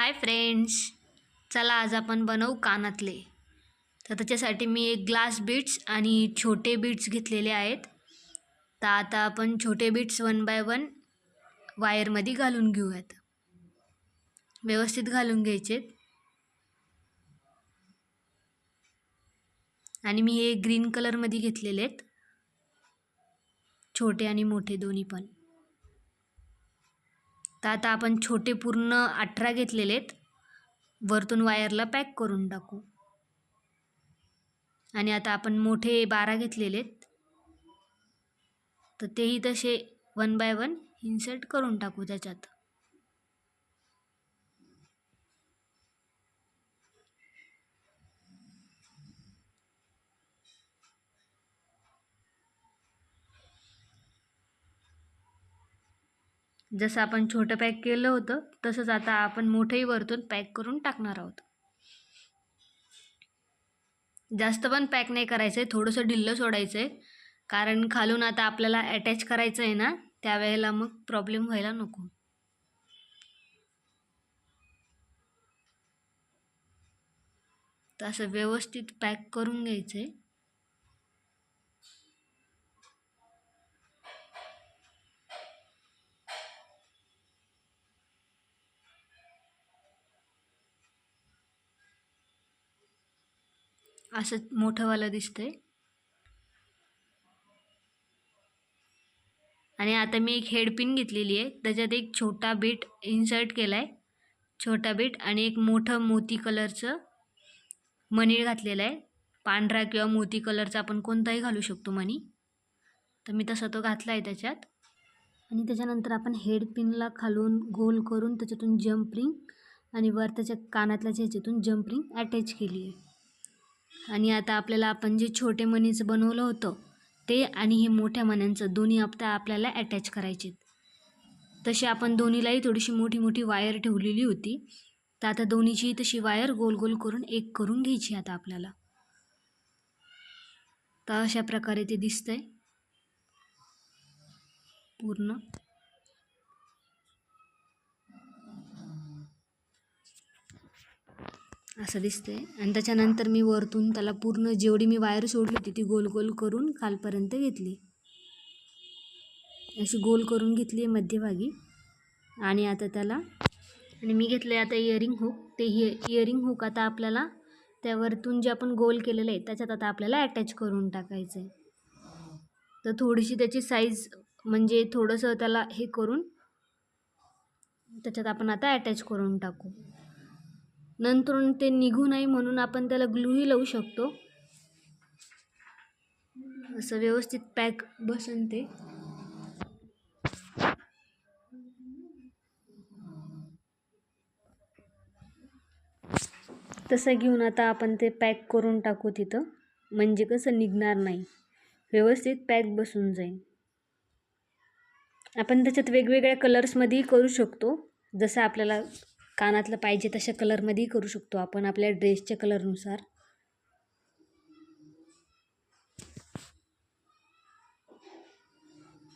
Hi friends, चला आज आपण बनवू कानातले. तर त्याच्यासाठी मी एक ग्लास बीट्स आणि छोटे बीट्स घेतलेले आहेत. तर आता आपण छोटे बीट्स 1 बाय 1 वायरमध्ये घालून घेऊयात. व्यवस्थित घालून घ्यायचे. आणि मी हे ग्रीन कलरमध्ये घेतलेले आहेत, छोटे आणि मोठे दोन्ही पण. तर आता आपण छोटे पूर्ण 18 घेतलेले आहेत, वरतून वायरला पॅक करून टाकू. आणि आता आपण मोठे 12 घेतलेले आहेत, तर तेही तसे 1 बाय 1 इन्सर्ट करून टाकू त्याच्यात. जसं आपण छोटं पॅक केलं होतं तसंच आता आपण मोठंही वरतून पॅक करून टाकणार आहोत. जास्त पण पॅक नाही करायचं आहे, थोडंसं ढिल्लं सोडायचं आहे, कारण खालून आता आपल्याला अटॅच करायचं आहे ना, त्यावेळेला मग प्रॉब्लेम व्हायला नको. तर असं व्यवस्थित पॅक करून घ्यायचं आहे. असं मोठंवालं दिसतंय. आणि आता मी एक हेडपिन घेतलेली आहे, त्याच्यात एक छोटा बीट इन्सर्ट केला आहे, छोटा बीट, आणि एक मोठं मोती कलरचं मणी घातलेला आहे. पांढरा किंवा मोती कलरचा आपण कोणताही घालू शकतो मणी. तर मी तसा तो घातला आहे त्याच्यात. आणि त्याच्यानंतर आपण हेडपिनला खालून गोल करून त्याच्यातून जम्परिंग आणि वर त्याच्या कानातल्या ह्याच्यातून जम्परिंग अटॅच केली आहे. आणि आता आपल्याला आपण जे छोटे मणीचं बनवलं होतं ते आणि हे मोठ्या मण्यांचं दोन्ही आपल्याला अटॅच करायचे. तशी आपण दोन्हीलाही थोडीशी मोठी मोठी वायर ठेवलेली होती. तर आता दोन्हीची तशी वायर गोल गोल करून एक करून घ्यायची आता आपल्याला. तर अशा प्रकारे ते दिसतंय पूर्ण. असं दिसतंय. आणि त्याच्यानंतर मी वरतून त्याला पूर्ण जेवढी मी वायर सोडली होती ती गोल गोल करून खालपर्यंत घेतली, अशी गोल करून घेतली मध्यभागी. आणि आता त्याला मी घेतलं आता इयरिंग हुक. ते इयरिंग हुक आता आपल्याला त्यावरतून जे आपण गोल केलेलं आहे त्याच्यात आता आपल्याला अटॅच करून टाकायचं आहे. तर थोडीशी त्याची साईज म्हणजे थोडंसं त्याला हे करून त्याच्यात आपण आता अटॅच करून टाकू. नंतर ते निघू नये म्हणून आपण त्याला ग्लूही लावू शकतो. असं व्यवस्थित पॅक बसन ते. तसं घेऊन आता आपण ते पॅक करून टाकू तिथं, म्हणजे कसं निघणार नाही, व्यवस्थित पॅक बसून जाईल. आपण त्याच्यात वेगवेगळ्या कलर्समध्येही करू शकतो, जसं आपल्याला कानातलं पाहिजे तशा कलरमध्येही करू शकतो आपण आपल्या ड्रेसच्या कलरनुसार.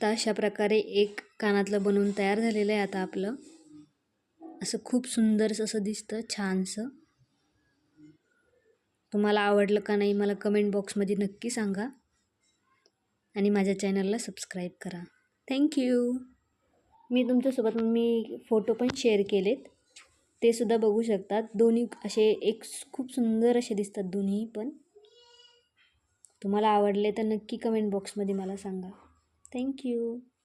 तर अशा प्रकारे एक कानातलं बनवून तयार झालेलं आहे आता आपलं. असं खूप सुंदरसं असं दिसतं, छानसं. तुम्हाला आवडलं का नाही मला कमेंट बॉक्समध्ये नक्की सांगा. आणि माझ्या चॅनलला सबस्क्राईब करा. थँक्यू. मी तुमच्यासोबत फोटो पण शेअर केलेत, ते सुद्धा बघू शकतात. दोन्ही असे खूप सुंदर असे दिसतात दोन्ही पण. तुम्हाला आवडले तर नक्की कमेंट बॉक्समध्ये मला सांगा. थँक्यू.